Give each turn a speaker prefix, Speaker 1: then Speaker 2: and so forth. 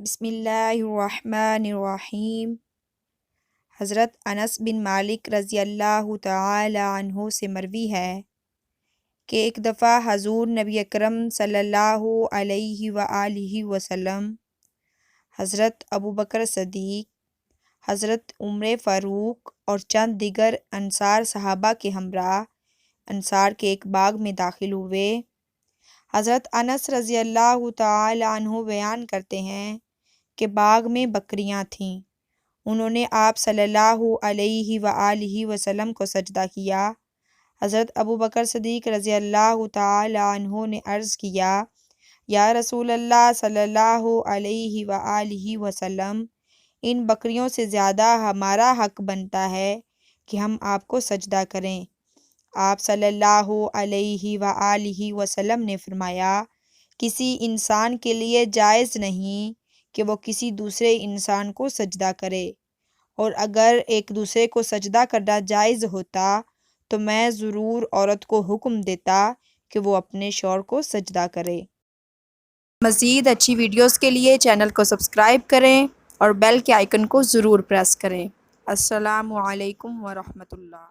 Speaker 1: بسم اللہ الرحمن الرحیم۔ حضرت انس بن مالک رضی اللہ تعالی عنہ سے مروی ہے کہ ایک دفعہ حضور نبی اکرم صلی اللہ علیہ وآلہ وسلم حضرت ابوبکر صدیق، حضرت عمر فاروق اور چند دیگر انصار صحابہ کے ہمراہ انصار کے ایک باغ میں داخل ہوئے۔ حضرت انس رضی اللہ تعالی عنہ بیان کرتے ہیں کہ باغ میں بکریاں تھیں۔ انہوں نے آپ صلی اللہ علیہ وآلہ وسلم کو سجدہ کیا۔ حضرت ابوبکر صدیق رضی اللہ تعالی عنہ نے عرض کیا، یا رسول اللہ صلی اللہ علیہ وآلہ وسلم، ان بکریوں سے زیادہ ہمارا حق بنتا ہے کہ ہم آپ کو سجدہ کریں۔ آپ صلی اللہ علیہ وآلہ وسلم نے فرمایا، کسی انسان کے لیے جائز نہیں کہ وہ کسی دوسرے انسان کو سجدہ کرے، اور اگر ایک دوسرے کو سجدہ کرنا جائز ہوتا تو میں ضرور عورت کو حکم دیتا کہ وہ اپنے شوہر کو سجدہ کرے۔ مزید اچھی ویڈیوز کے لیے چینل کو سبسکرائب کریں اور بیل کے آئیکن کو ضرور پریس کریں۔ السلام علیکم ورحمۃ اللہ۔